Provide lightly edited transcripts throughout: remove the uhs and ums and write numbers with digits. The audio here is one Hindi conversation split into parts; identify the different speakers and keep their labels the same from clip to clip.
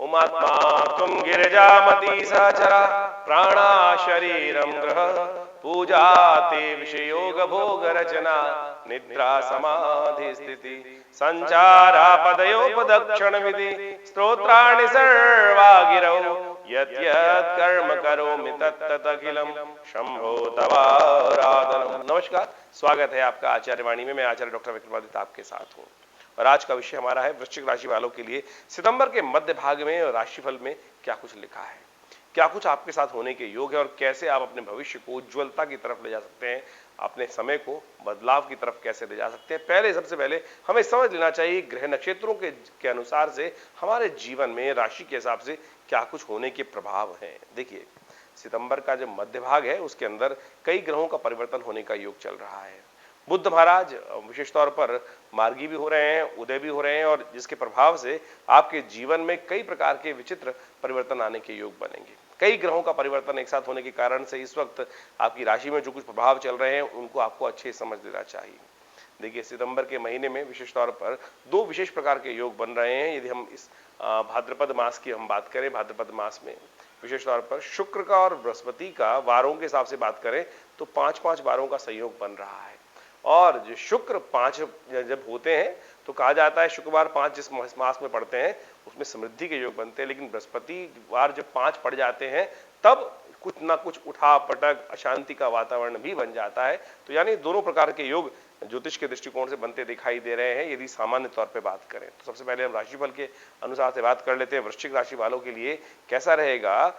Speaker 1: उमात्मा त्वं गिरिजामती सहचरा प्राणा शरीरं ग्रह पूजा ते विषयोग भोग रचना निद्रा समाधि स्थिति संचारापदयोपदक्षण विधि स्तोत्राणि सर्वा गिरौ यत् यत् कर्म करोमि तत्तत् अखिलम शंभो तवाराधनम। नमस्कार, स्वागत है आपका आचार्यवाणी में। मैं आचार्य डॉक्टर विक्रमादित्य आपके साथ हूँ और आज का विषय हमारा है वृश्चिक राशि वालों के लिए सितंबर के मध्य भाग में राशिफल में क्या कुछ लिखा है, क्या कुछ आपके साथ होने के योग है और कैसे आप अपने भविष्य को उज्ज्वलता की तरफ ले जा सकते हैं, अपने समय को बदलाव की तरफ कैसे ले जा सकते हैं। सबसे पहले हमें समझ लेना चाहिए ग्रह नक्षत्रों के अनुसार से हमारे जीवन में राशि के हिसाब से क्या कुछ होने के प्रभाव हैं। देखिए, सितंबर का जो मध्य भाग है उसके अंदर कई ग्रहों का परिवर्तन होने का योग चल रहा है। बुध महाराज विशेष तौर पर मार्गी भी हो रहे हैं, उदय भी हो रहे हैं और जिसके प्रभाव से आपके जीवन में कई प्रकार के विचित्र परिवर्तन आने के योग बनेंगे। कई ग्रहों का परिवर्तन एक साथ होने के कारण से इस वक्त आपकी राशि में जो कुछ प्रभाव चल रहे हैं उनको आपको अच्छे समझ लेना चाहिए। देखिए, सितंबर के महीने में विशेष तौर पर दो विशेष प्रकार के योग बन रहे हैं। यदि हम इस भाद्रपद मास की हम बात करें, भाद्रपद मास में विशेष तौर पर शुक्र का और बृहस्पति का वारों के हिसाब से बात करें तो 5-5 वारों का संयोग बन रहा है। और जो शुक्र 5 जब होते हैं तो कहा जाता है शुक्रवार 5 जिस मास में पड़ते हैं उसमें समृद्धि के योग बनते हैं, लेकिन बृहस्पतिवार जब 5 पड़ जाते हैं तब कुछ ना कुछ उठा पटक अशांति का वातावरण भी बन जाता है। तो यानी दोनों प्रकार के योग ज्योतिष के दृष्टिकोण से बनते दिखाई दे रहे हैं यदि सामान्य तौर पे बात करें तो। सबसे पहले हम राशिफल के अनुसार से बात कर लेते हैं। वृश्चिक राशि वालों के लिए कैसा रहेगा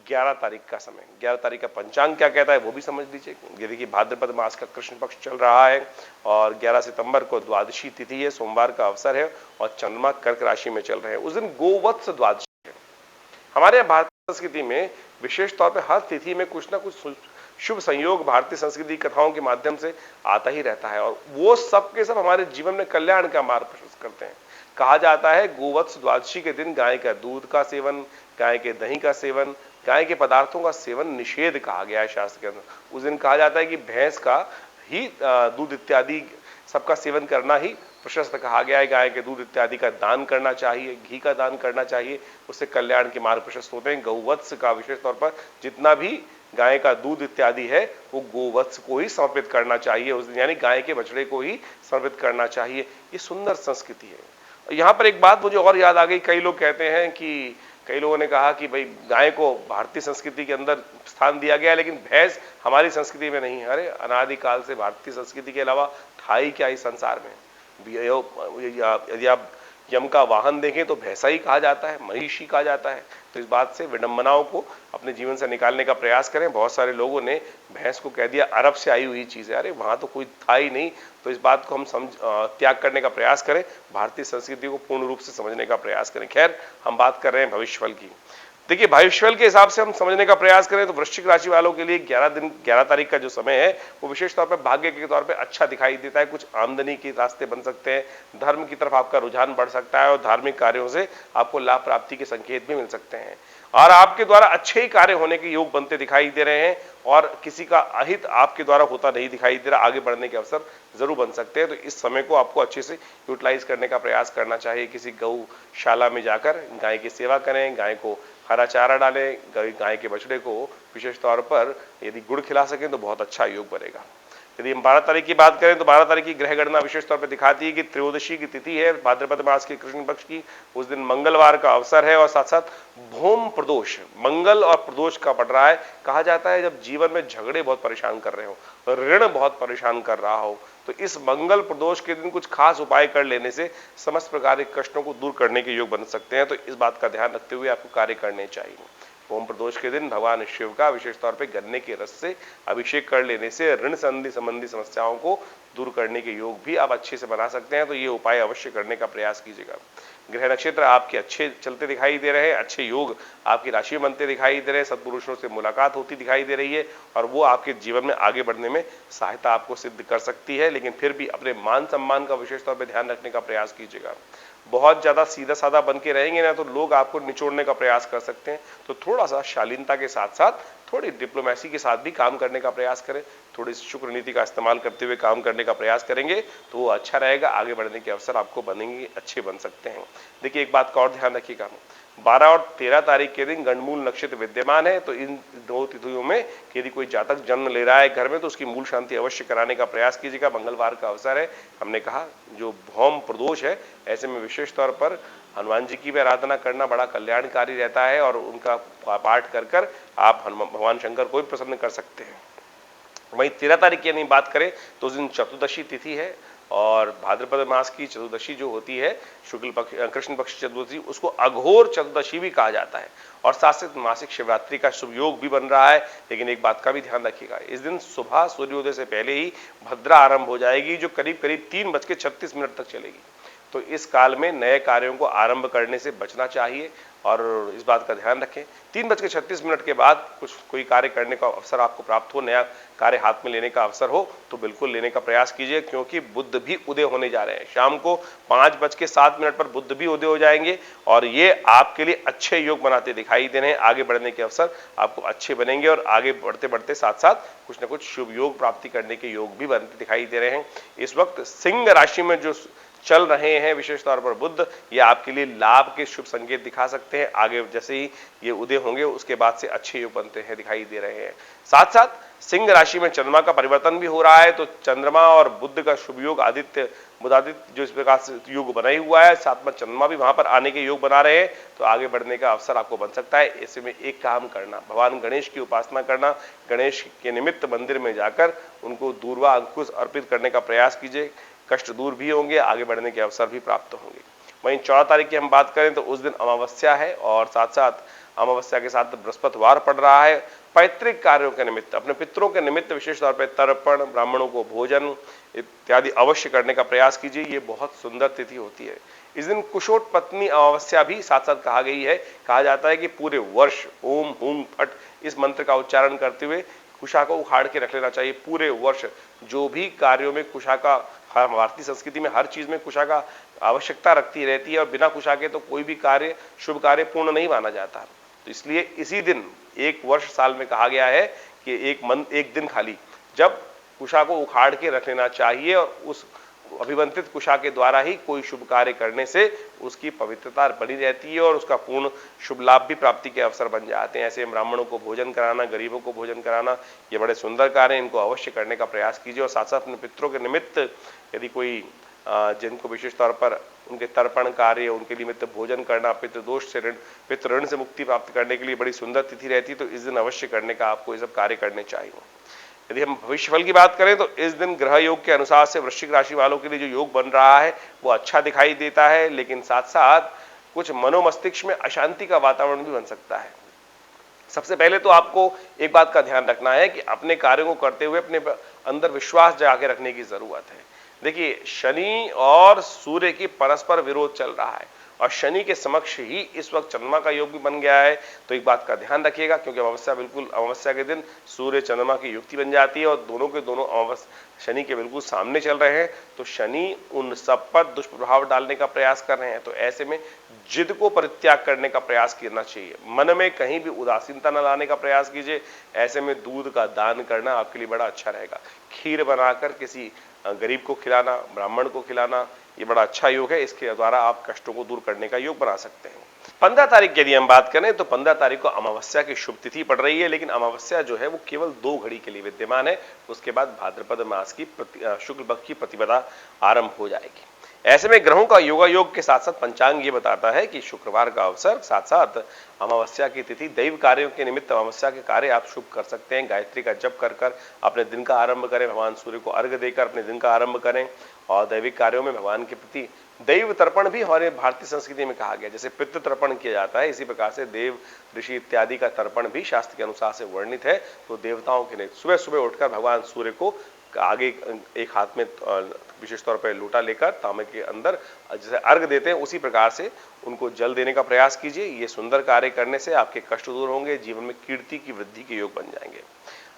Speaker 1: 11 तारीख का समय। 11 तारीख का पंचांग क्या कहता है वो भी समझ लीजिए। ये देखिए, भाद्रपद मास का कृष्ण पक्ष चल रहा है और 11 सितंबर को द्वादशी तिथि है, सोमवार का अवसर है और चंद्रमा कर्क राशि में चल रहे हैं। उस दिन गोवत्स द्वादशी है। हमारे यहाँ भारतीय संस्कृति में विशेष तौर पर हर तिथि में कुछ ना कुछ शुभ संयोग भारतीय संस्कृति कथाओं के माध्यम से आता ही रहता है और वो सब के सब हमारे जीवन में कल्याण का मार्ग प्रशस्त करते हैं। कहा जाता है गोवत्स द्वादशी के दिन गाय का दूध का सेवन, गाय के दही का सेवन, गाय के पदार्थों का सेवन निषेध कहा गया है शास्त्र के अंदर। उस दिन कहा जाता है कि भैंस का ही दूध इत्यादि सबका सेवन करना ही प्रशस्त कहा गया है। गाय के दूध इत्यादि का दान करना चाहिए, घी का दान करना चाहिए, उससे कल्याण के मार्ग प्रशस्त होते हैं। गौवत्स का विशेष तौर पर जितना भी गाय का दूध इत्यादि है वो गोवत्स को ही समर्पित करना चाहिए उस दिन, यानी गाय के बछड़े को ही समर्पित करना चाहिए। ये सुंदर संस्कृति है। यहाँ पर एक बात मुझे और याद आ गई। कई लोग कहते हैं कि कई लोगों ने कहा कि भाई गाय को भारतीय संस्कृति के अंदर स्थान दिया गया लेकिन भैंस हमारी संस्कृति में नहीं है। अरे, अनादिकाल से भारतीय संस्कृति के अलावा था ही क्या इस संसार में। यदि आप यम का वाहन देखें तो भैंसा ही कहा जाता है, महिषी कहा जाता है। तो इस बात से विडंबनाओं को अपने जीवन से निकालने का प्रयास करें। बहुत सारे लोगों ने भैंस को कह दिया अरब से आई हुई चीज है। अरे, वहां तो कोई था ही नहीं। तो इस बात को हम त्याग करने का प्रयास करें, भारतीय संस्कृति को पूर्ण रूप से समझने का प्रयास करें। खैर, हम बात कर रहे हैं भविष्यफल की। देखिए, भविष्यफल के हिसाब से हम समझने का प्रयास करें तो वृश्चिक राशि वालों के लिए 11 तारीख का जो समय है वो विशेष तौर पर भाग्य के तौर पे अच्छा दिखाई देता है। कुछ आमदनी के रास्ते बन सकते हैं, धर्म की तरफ आपका रुझान बढ़ सकता है और धार्मिक कार्यों से आपको लाभ प्राप्ति के संकेत भी मिल सकते हैं और आपके द्वारा अच्छे ही कार्य होने के योग बनते दिखाई दे रहे हैं और किसी का अहित आपके द्वारा होता नहीं दिखाई दे रहा। आगे बढ़ने के अवसर जरूर बन सकते हैं। तो इस समय को आपको अच्छे से यूटिलाइज करने का प्रयास करना चाहिए। किसी गौशाला में जाकर गाय की सेवा करें, गाय को हरा चारा डालें, गाय के बछड़े को विशेष तौर पर यदि गुड़ खिला सकें तो बहुत अच्छा योग बनेगा। यदि हम 12 तारीख की बात करें तो 12 तारीख की ग्रह गणना विशेष तौर पर दिखाती है कि त्रयोदशी की तिथि है भाद्रपद मास के कृष्ण पक्ष की। उस दिन मंगलवार का अवसर है और साथ साथ भूम प्रदोष, मंगल और प्रदोष का पड़ रहा है। कहा जाता है जब जीवन में झगड़े बहुत परेशान कर रहे हो, ऋण बहुत परेशान कर रहा हो, तो इस मंगल प्रदोष के दिन कुछ खास उपाय कर लेने से समस्त प्रकार के कष्टों को दूर करने के योग बन सकते हैं। तो इस बात का ध्यान रखते हुए आपको कार्य करने चाहिए। ओम प्रदोष के दिन भगवान शिव का विशेष तौर पे गन्ने के रस से अभिषेक कर लेने से ऋण संबंधी समस्याओं को दूर करने के योग भी आप अच्छे से बना सकते हैं। तो ये उपाय अवश्य करने का प्रयास कीजिएगा। ग्रह नक्षत्र आपके अच्छे चलते दिखाई दे रहे हैं, अच्छे योग आपकी राशि में बनते दिखाई दे रहे हैं, सत्पुरुषों से मुलाकात होती दिखाई दे रही है और वो आपके जीवन में आगे बढ़ने में सहायता आपको सिद्ध कर सकती है। लेकिन फिर भी अपने मान सम्मान का विशेष तौर पर ध्यान रखने का प्रयास कीजिएगा। बहुत ज्यादा सीधा साधा बन के रहेंगे ना तो लोग आपको निचोड़ने का प्रयास कर सकते हैं। तो थोड़ा सा शालीनता के साथ साथ थोड़ी डिप्लोमेसी के साथ भी काम करने का प्रयास करें। थोड़ी सी शुक्र नीति का इस्तेमाल करते हुए काम करने का प्रयास करेंगे तो वो अच्छा रहेगा, आगे बढ़ने के अवसर आपको बनेंगे, अच्छे बन सकते हैं। देखिए एक बात का और ध्यान रखिएगा, 12 और 13 तारीख के दिन गंडमूल नक्षत्र विद्यमान है, तो इन दो तिथियों में यदि कोई जातक जन्म ले रहा है घर में तो उसकी मूल शांति अवश्य कराने का प्रयास कीजिएगा। मंगलवार का अवसर है, हमने कहा जो भौम प्रदोष है, ऐसे में विशेष तौर पर हनुमान जी की भी आराधना करना बड़ा कल्याणकारी रहता है और उनका पाठ कर कर आप भगवान शंकर को भी प्रसन्न कर सकते हैं। वहीं 13 तारीख की यदि बात करें तो उस दिन चतुर्दशी तिथि है और भाद्रपद मास की चतुर्दशी जो होती है शुक्ल पक्ष कृष्ण पक्ष चतुर्दशी, उसको अघोर चतुर्दशी भी कहा जाता है और साथ साथ मासिक शिवरात्रि का शुभ योग भी बन रहा है। लेकिन एक बात का भी ध्यान रखिएगा, इस दिन सुबह सूर्योदय से पहले ही भद्रा आरंभ हो जाएगी जो करीब करीब 3:36 तक चलेगी। तो इस काल में नए कार्यों को आरंभ करने से बचना चाहिए और इस बात का ध्यान रखें 3:36 के बाद कोई कार्य करने का अवसर आपको प्राप्त हो, नया कार्य हाथ में लेने का अवसर हो तो बिल्कुल लेने का प्रयास कीजिए, क्योंकि बुध भी उदय होने जा रहे हैं। शाम को 5:07 पर बुध भी उदय हो जाएंगे और ये आपके लिए अच्छे योग बनाते दिखाई दे रहे हैं। आगे बढ़ने के अवसर आपको अच्छे बनेंगे और आगे बढ़ते बढ़ते साथ साथ कुछ न कुछ शुभ योग प्राप्ति करने के योग भी बनते दिखाई दे रहे हैं। इस वक्त सिंह राशि में जो चल रहे हैं विशेष तौर पर बुध, ये आपके लिए लाभ के शुभ संकेत दिखा सकते हैं। आगे जैसे ही ये उदय होंगे उसके बाद से अच्छे योग बनते हैं दिखाई दे रहे हैं। साथ साथ सिंह राशि में चंद्रमा का परिवर्तन भी हो रहा है, तो चंद्रमा और बुध का शुभ योग आदित्य बुधादित्य जो इस प्रकार से योग बना ही हुआ है, साथ में चंद्रमा भी वहां पर आने के योग बना रहे हैं, तो आगे बढ़ने का अवसर आपको बन सकता है। ऐसे में एक काम करना, भगवान गणेश की उपासना करना, गणेश के निमित्त मंदिर में जाकर उनको दूर्वा अंकुश अर्पित करने का प्रयास कीजिए, कष्ट दूर भी होंगे, आगे बढ़ने के अवसर भी प्राप्त होंगे। वहीं 14 तारीख की हम बात करें तो उस दिन अमावस्या है और साथ साथ अमावस्या के साथ बृहस्पतिवार पड़ रहा है। पैतृक कार्यों के निमित्त, अपने पितरों के निमित्त विशेष तौर पर तर्पण, ब्राह्मणों को भोजन इत्यादि अवश्य करने का प्रयास कीजिए, ये बहुत सुंदर तिथि होती है। इस दिन कुशोट पत्नी अमावस्या भी साथ साथ कहा गई है। कहा जाता है कि पूरे वर्ष ओम हुम फट इस मंत्र का उच्चारण करते हुए कुशा को उखाड़ के रख लेना चाहिए। पूरे वर्ष जो भी कार्यों में कुशा का, भारतीय संस्कृति में हर चीज में कुशा का आवश्यकता रखती रहती है और बिना कुशा के तो कोई भी कार्य, शुभ कार्य पूर्ण नहीं माना जाता। तो इसलिए इसी दिन एक वर्ष साल में कहा गया है कि एक दिन खाली जब कुशा को उखाड़ के रख लेना चाहिए और उस अभिमंत्रित कुशा के द्वारा ही कोई शुभ कार्य करने से उसकी पवित्रता बनी रहती है और उसका पूर्ण शुभ लाभ भी प्राप्ति के अवसर बन जाते हैं। ऐसे ब्राह्मणों को भोजन कराना, गरीबों को भोजन कराना, ये बड़े सुंदर कार्य हैं, इनको अवश्य करने का प्रयास कीजिए। और साथ साथ अपने पितरों के निमित्त यदि कोई जिनको विशेष तौर पर उनके तर्पण कार्य, उनके निमित्त भोजन करना, पितृदोष से पितृ ऋण से मुक्ति प्राप्त करने के लिए बड़ी सुंदर तिथि रहती है, तो इस दिन अवश्य करने का आपको ये सब कार्य करने चाहिए। यदि हम भविष्यफल की बात करें तो इस दिन ग्रह योग के अनुसार से वृश्चिक राशि वालों के लिए जो योग बन रहा है वो अच्छा दिखाई देता है, लेकिन साथ साथ कुछ मनोमस्तिष्क में अशांति का वातावरण भी बन सकता है। सबसे पहले तो आपको एक बात का ध्यान रखना है कि अपने कार्यों को करते हुए अपने अंदर विश्वास जगा के रखने की जरूरत है। देखिए शनि और सूर्य की परस्पर विरोध चल रहा है और शनि के समक्ष ही इस वक्त चंद्रमा का योग भी बन गया है, तो एक बात का ध्यान रखिएगा, क्योंकि अमावस्या के दिन सूर्य चंद्रमा की युक्ति बन जाती है और दोनों के दोनों शनि के बिल्कुल सामने चल रहे हैं, तो शनि उन सब पर दुष्प्रभाव डालने का प्रयास कर रहे हैं। तो ऐसे में जिद को परित्याग करने का प्रयास करना चाहिए, मन में कहीं भी उदासीनता न लाने का प्रयास कीजिए। ऐसे में दूध का दान करना आपके लिए बड़ा अच्छा रहेगा। खीर बनाकर किसी गरीब को खिलाना, ब्राह्मण को खिलाना, ये बड़ा अच्छा योग है, इसके द्वारा आप कष्टों को दूर करने का योग बना सकते हैं। 15 तारीख यदि हम बात करें तो 15 तारीख को अमावस्या की शुभ तिथि पड़ रही है, लेकिन अमावस्या जो है वो केवल 2 घड़ी के लिए विद्यमान है, उसके बाद भाद्रपद मास की शुक्ल पक्ष की प्रतिपदा आरंभ हो जाएगी। ऐसे में ग्रहों का योगायोग के साथ साथ पंचांग ये बताता है कि शुक्रवार का अवसर, साथ साथ अमावस्या की तिथि, दैव कार्यों के निमित्त अमावस्या के कार्य आप शुभ कर सकते हैं। गायत्री का जप कर कर अपने दिन का आरंभ करें, भगवान सूर्य को अर्घ्य देकर अपने दिन का आरंभ करें और दैविक कार्यों में भगवान के प्रति दैव तर्पण भी हमारे भारतीय संस्कृति में कहा गया, जैसे पितृ तर्पण किया जाता है, इसी प्रकार से देव ऋषि इत्यादि का तर्पण भी शास्त्र के अनुसार से वर्णित है। तो देवताओं के लिए सुबह सुबह उठकर भगवान सूर्य को आगे एक हाथ में विशेष तौर पर लोटा लेकर तांबे के अंदर जैसे अर्घ देते हैं, उसी प्रकार से उनको जल देने का प्रयास कीजिए। ये सुंदर कार्य करने से आपके कष्ट दूर होंगे, जीवन में कीर्ति की वृद्धि के योग बन जाएंगे।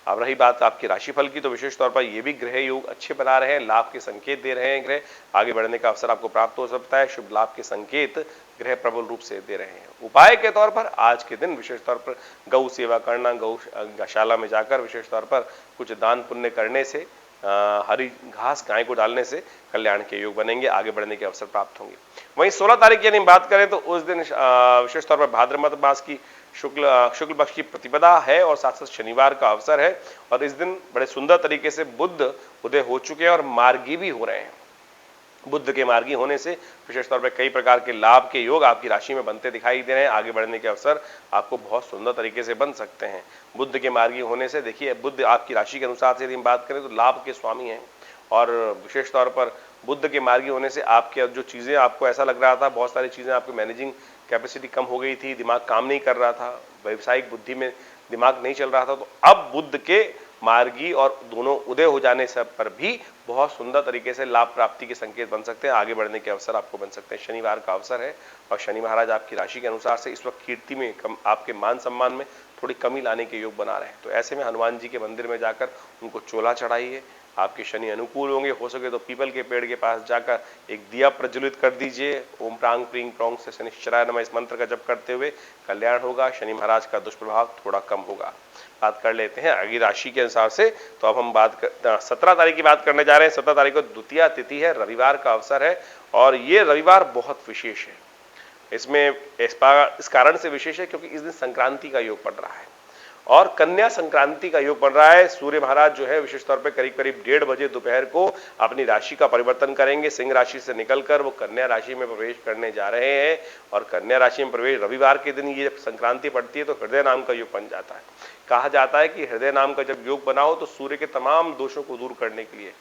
Speaker 1: अब रही बात आपके राशिफल की, तो विशेष तौर पर ये भी ग्रह योग अच्छे बना रहे हैं, लाभ के संकेत दे रहे हैं ग्रह, आगे बढ़ने का अवसर आपको प्राप्त हो सकता है। शुभ लाभ के संकेत ग्रह प्रबल रूप से दे रहे हैं। उपाय के तौर पर आज के दिन विशेष तौर पर गौ सेवा करना, गौशाला में जाकर विशेष तौर पर कुछ दान पुण्य करने से, हरी घास गाय को डालने से कल्याण के योग बनेंगे, आगे बढ़ने के अवसर प्राप्त होंगे। वहीं 16 तारीख की यदि बात करें तो उस दिन विशेष तौर पर भाद्रपद मास की शुक्ल पक्ष की प्रतिपदा है और साथ साथ शनिवार का अवसर है, और इस दिन बड़े सुंदर तरीके से बुध उदय हो चुके हैं और मार्गी भी हो रहे हैं। बुद्ध के मार्गी होने से विशेष तौर पर कई प्रकार के लाभ के योग आपकी राशि में बनते दिखाई दे रहे हैं। आगे बढ़ने के अवसर आपको बहुत सुंदर तरीके से बन सकते हैं। बुद्ध के मार्गी होने से देखिए, बुद्ध आपकी राशि के अनुसार से यदि हम बात करें तो लाभ के स्वामी हैं, और विशेष तौर पर बुद्ध के मार्गी होने से आपके जो चीजें आपको ऐसा लग रहा था, बहुत सारी चीजें आपकी मैनेजिंग कैपेसिटी कम हो गई थी, दिमाग काम नहीं कर रहा था, व्यवसायिक बुद्धि में दिमाग नहीं चल रहा था, तो अब बुद्ध के मार्गी और दोनों उदय हो जाने से पर भी बहुत सुंदर तरीके से लाभ प्राप्ति के संकेत बन सकते हैं। आगे बढ़ने के अवसर आपको बन सकते हैं। शनिवार का अवसर है और शनि महाराज आपकी राशि के अनुसार से इस वक्त कीर्ति में आपके मान सम्मान में थोड़ी कमी लाने के योग बना रहे हैं। तो ऐसे में हनुमान जी के मंदिर में जाकर उनको चोला चढ़ाइए, आपके शनि अनुकूल होंगे। हो सके तो पीपल के पेड़ के पास जाकर एक दिया प्रज्वलित कर दीजिए। ओम प्रांग प्रींग प्रोंग से शनिश्चराय नमः इस मंत्र का जप करते हुए कल्याण होगा, शनि महाराज का दुष्प्रभाव थोड़ा कम होगा। बात कर लेते हैं आगे राशि के अनुसार से। तो अब हम 17 तारीख की बात करने जा रहे हैं। 17 तारीख को द्वितीया तिथि है, रविवार का अवसर है, और ये रविवार बहुत विशेष है। इसमें इस कारण से विशेष है क्योंकि इस दिन संक्रांति का योग पड़ रहा है और कन्या संक्रांति का योग बन रहा है। सूर्य महाराज जो है विशेष तौर पे करीब करीब 1:30 बजे दोपहर को अपनी राशि का परिवर्तन करेंगे। सिंह राशि से निकलकर वो कन्या राशि में प्रवेश करने जा रहे हैं, और कन्या राशि में प्रवेश रविवार के दिन ये जब संक्रांति पड़ती है तो हृदय नाम का योग बन जाता है। कहा जाता है कि हृदय नाम का जब योग बना हो तो सूर्य के तमाम दोषों को दूर करने के लिए,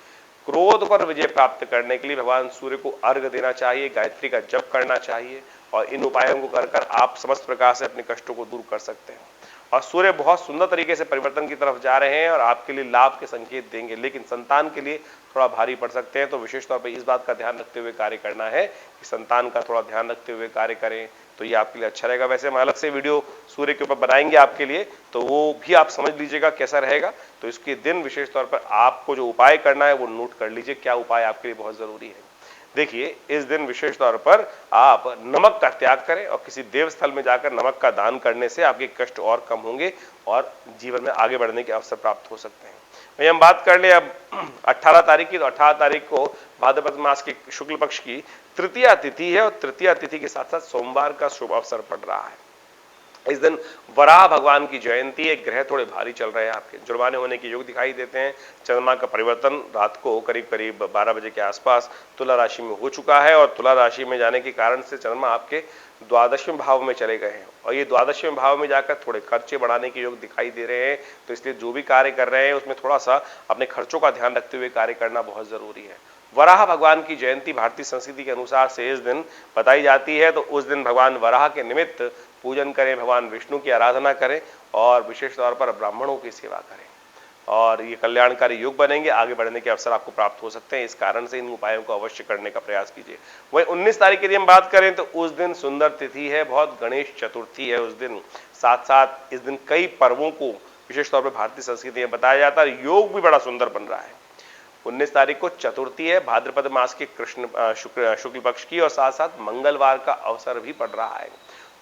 Speaker 1: क्रोध पर विजय प्राप्त करने के लिए भगवान सूर्य को अर्घ देना चाहिए, गायत्री का जप करना चाहिए, और इन उपायों को कर आप समस्त प्रकार से अपने कष्टों को दूर कर सकते हैं। और सूर्य बहुत सुंदर तरीके से परिवर्तन की तरफ जा रहे हैं और आपके लिए लाभ के संकेत देंगे, लेकिन संतान के लिए थोड़ा भारी पड़ सकते हैं। तो विशेष तौर पर इस बात का ध्यान रखते हुए कार्य करना है कि संतान का थोड़ा ध्यान रखते हुए कार्य करें, तो ये आपके लिए अच्छा रहेगा। वैसे हम अलग से वीडियो सूर्य के ऊपर बनाएंगे आपके लिए, तो वो भी आप समझ लीजिएगा कैसा रहेगा। तो इसके दिन विशेष तौर पर आपको जो उपाय करना है वो नोट कर लीजिए, क्या उपाय आपके लिए बहुत जरूरी है। देखिए, इस दिन विशेष तौर पर आप नमक का त्याग करें और किसी देव स्थल में जाकर नमक का दान करने से आपके कष्ट और कम होंगे और जीवन में आगे बढ़ने के अवसर प्राप्त हो सकते हैं। वही हम बात कर ले अब 18 तारीख की। तो 18 तारीख को भाद्रपद मास के शुक्ल पक्ष की तृतीया तिथि है, और तृतीया तिथि के साथ साथ सोमवार का शुभ अवसर पड़ रहा है। इस दिन वराह भगवान की जयंती है। ग्रह थोड़े भारी चल रहे हैं, आपके जुर्माने होने के योग दिखाई देते हैं। चंद्रमा का परिवर्तन रात को करीब करीब 12 बजे के आसपास तुला राशि में हो चुका है, और तुला राशि में जाने के कारण से चंद्रमा आपके द्वादशवें भाव में चले गए हैं, और ये द्वादशवें भाव में जाकर थोड़े खर्चे बढ़ाने के योग दिखाई दे रहे हैं। तो इसलिए जो भी कार्य कर रहे हैं उसमें थोड़ा सा अपने खर्चों का ध्यान रखते हुए कार्य करना बहुत जरूरी है। वराह भगवान की जयंती भारतीय संस्कृति के अनुसार से इस दिन बताई जाती है। तो उस दिन भगवान वराह के निमित्त पूजन करें, भगवान विष्णु की आराधना करें, और विशेष तौर पर ब्राह्मणों की सेवा करें, और ये कल्याणकारी योग बनेंगे। आगे बढ़ने के अवसर आपको प्राप्त हो सकते हैं। इस कारण से इन उपायों को अवश्य करने का प्रयास कीजिए। वही 19 तारीख की यदि हम बात करें तो उस दिन सुंदर तिथि है, बहुत गणेश चतुर्थी है उस दिन। साथ साथ इस दिन कई पर्वों को विशेष तौर पर भारतीय संस्कृति में बताया जाता है। योग भी बड़ा सुंदर बन रहा है। 19 तारीख को चतुर्थी है भाद्रपद मास के शुक्ल पक्ष की, और साथ साथ मंगलवार का अवसर भी पड़ रहा है।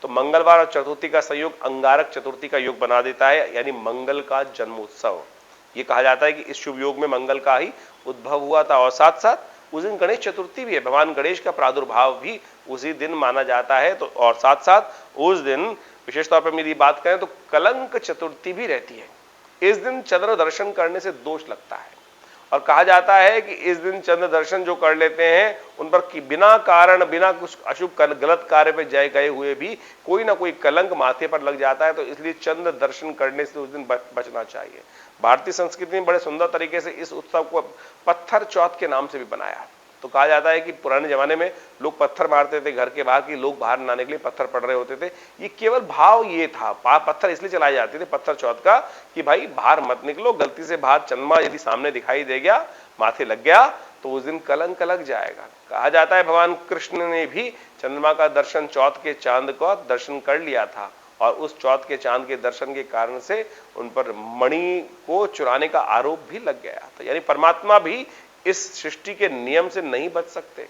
Speaker 1: तो मंगलवार और चतुर्थी का संयोग अंगारक चतुर्थी का योग बना देता है, यानी मंगल का जन्मोत्सव। ये कहा जाता है कि इस शुभ योग में मंगल का ही उद्भव हुआ था, और साथ साथ उस दिन गणेश चतुर्थी भी है। भगवान गणेश का प्रादुर्भाव भी उसी दिन माना जाता है। तो और साथ साथ उस दिन विशेष तौर पर मेरी बात करें तो कलंक चतुर्थी भी रहती है। इस दिन चंद्र दर्शन करने से दोष लगता है, और कहा जाता है कि इस दिन चंद्र दर्शन जो कर लेते हैं उन पर बिना कारण, बिना कुछ अशुभ गलत कार्य पे जय गए हुए भी कोई ना कोई कलंक माथे पर लग जाता है। तो इसलिए चंद्र दर्शन करने से उस दिन बचना चाहिए। भारतीय संस्कृति में बड़े सुंदर तरीके से इस उत्सव को पत्थर चौथ के नाम से भी बनाया। तो कहा जाता है कि पुराने जमाने में लोग पत्थर मारते थे घर के बाहर, कि लोग बाहर नहाने के लिए पत्थर पड़ रहे होते थे। ये केवल भाव ये था, पत्थर इसलिए चलाए जाते थे पत्थर चौथ का, कि भाई बाहर मत निकलो, गलती से बाहर चंद्रमा यदि सामने दिखाई दे गया, माथे लग गया, तो उस दिन कलंक लग जाएगा। कहा जाता है भगवान कृष्ण ने भी चंद्रमा का दर्शन चौथ के चांद का दर्शन कर लिया था, और उस चौथ के चांद के दर्शन के कारण से उन पर मणि को चुराने का आरोप भी लग गया था। यानी परमात्मा भी इस सृष्टि के नियम से नहीं बच सकते।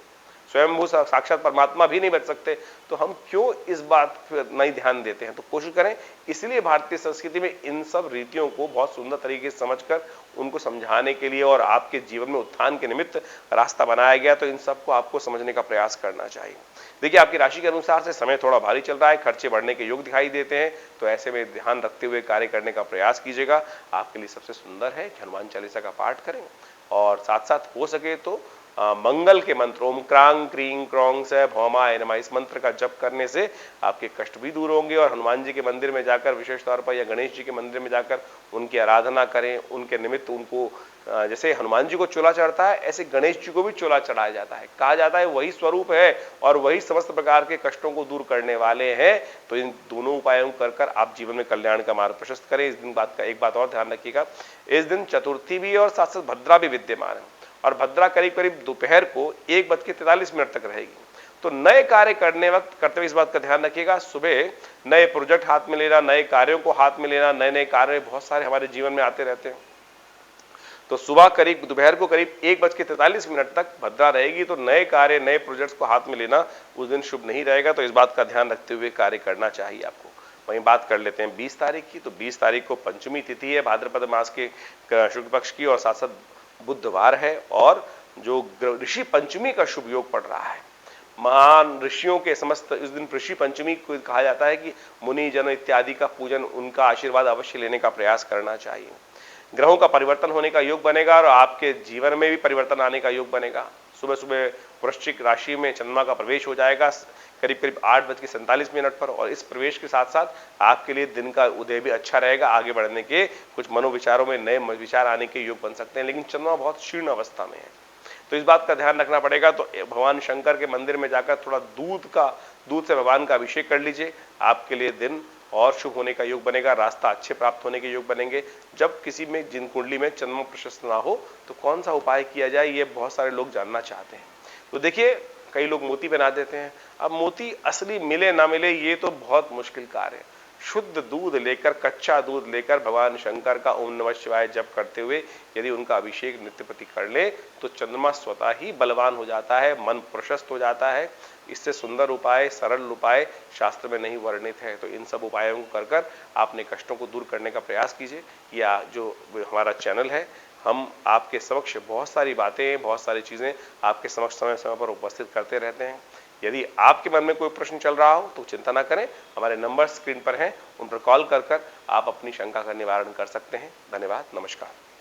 Speaker 1: स्वयंभू साक्षात परमात्मा भी नहीं बच सकते, तो हम क्यों इस बात पर नहीं ध्यान देते हैं। तो कोशिश करें, इसलिए भारतीय संस्कृति में इन सब रीतियों को बहुत सुंदर तरीके से समझकर उनको समझाने के लिए और आपके जीवन में उत्थान के निमित्त रास्ता बनाया गया। तो इन सबको आपको समझने का प्रयास करना चाहिए। देखिए, आपकी राशि के अनुसार से समय थोड़ा भारी चल रहा है, खर्चे बढ़ने के योग दिखाई देते हैं, तो ऐसे में ध्यान रखते हुए कार्य करने का प्रयास कीजिएगा। आपके लिए सबसे सुंदर है कि हनुमान चालीसा का पाठ करें और साथ साथ हो सके तो मंगल के मंत्र ओम क्रांग क्रीं क्रौंग से भौमाय नमः, इस मंत्र का जप करने से आपके कष्ट भी दूर होंगे। और हनुमान जी के मंदिर में जाकर विशेष तौर पर या गणेश जी के मंदिर में जाकर उनकी आराधना करें, उनके निमित्त उनको जैसे हनुमान जी को चोला चढ़ता है, ऐसे गणेश जी को भी चोला चढ़ाया जाता है। कहा जाता है वही स्वरूप है और वही समस्त प्रकार के कष्टों को दूर करने वाले हैं। तो इन दोनों उपायों कर कर आप जीवन में कल्याण का मार्ग प्रशस्त करें। इस दिन एक बात और ध्यान रखिएगा, इस दिन चतुर्थी भी और साथ साथ भद्रा भी विद्यमान है और भद्रा करीब करीब दोपहर को 1:43 तक रहेगी। तो नए कार्य करते हुए इस बात का ध्यान रखिएगा, सुबह नए प्रोजेक्ट हाथ में लेना, नए कार्यों को हाथ में लेना, नए नए कार्य बहुत सारे हमारे जीवन में आते रहते हैं। तो सुबह करीब दोपहर को करीब 1:43 तक भद्रा रहेगी। तो नए कार्य, नए प्रोजेक्ट्स को हाथ में लेना उस दिन शुभ नहीं रहेगा। तो इस बात का ध्यान रखते हुए कार्य करना चाहिए आपको। वहीं बात कर लेते हैं 20 तारीख की। तो 20 तारीख को पंचमी तिथि है भाद्रपद मास के शुक्ल पक्ष की और साथ साथ बुधवार है और जो ऋषि पंचमी का शुभ योग पड़ रहा है। महान ऋषियों के समस्त इस दिन ऋषि पंचमी को कहा जाता है कि मुनि जन इत्यादि का पूजन, उनका आशीर्वाद अवश्य लेने का प्रयास करना चाहिए। ग्रहों का परिवर्तन होने का योग बनेगा और आपके जीवन में भी परिवर्तन आने का योग बनेगा। सुबह सुबह वृश्चिक राशि में चंद्रमा का प्रवेश हो जाएगा करीब करीब 8:47 पर और इस प्रवेश के साथ साथ आपके लिए दिन का उदय भी अच्छा रहेगा। आगे बढ़ने के कुछ मनोविचारों में नए विचार आने के योग बन सकते हैं, लेकिन चंद्रमा बहुत क्षीण अवस्था में है, तो इस बात का ध्यान रखना पड़ेगा। तो भगवान शंकर के मंदिर में जाकर थोड़ा दूध से भगवान का अभिषेक कर लीजिए। आपके लिए दिन और शुभ होने का योग बनेगा, रास्ता अच्छे प्राप्त होने के योग बनेंगे। जब किसी में जिन कुंडली में चंद्रमा प्रशस्त ना हो तो कौन सा उपाय किया जाए, ये बहुत सारे लोग जानना चाहते हैं। तो देखिए, कई लोग मोती बना देते हैं। अब मोती असली मिले ना मिले ये तो बहुत मुश्किल कार्य है। शुद्ध दूध लेकर, कच्चा दूध लेकर भगवान शंकर का ओम नमः शिवाय जप करते हुए यदि उनका अभिषेक नित्य प्रति कर ले तो चंद्रमा स्वतः ही बलवान हो जाता है, मन प्रशस्त हो जाता है। इससे सुंदर उपाय, सरल उपाय शास्त्र में नहीं वर्णित है। तो इन सब उपायों को कर आपने कष्टों को दूर करने का प्रयास कीजिए। या जो हमारा चैनल है, हम आपके समक्ष बहुत सारी बातें, बहुत सारी चीजें आपके समक्ष समय समय पर उपस्थित करते रहते हैं। यदि आपके मन में कोई प्रश्न चल रहा हो तो चिंता ना करें, हमारे नंबर स्क्रीन पर हैं, उन पर कॉल कर आप अपनी शंका का निवारण कर सकते हैं। धन्यवाद, नमस्कार।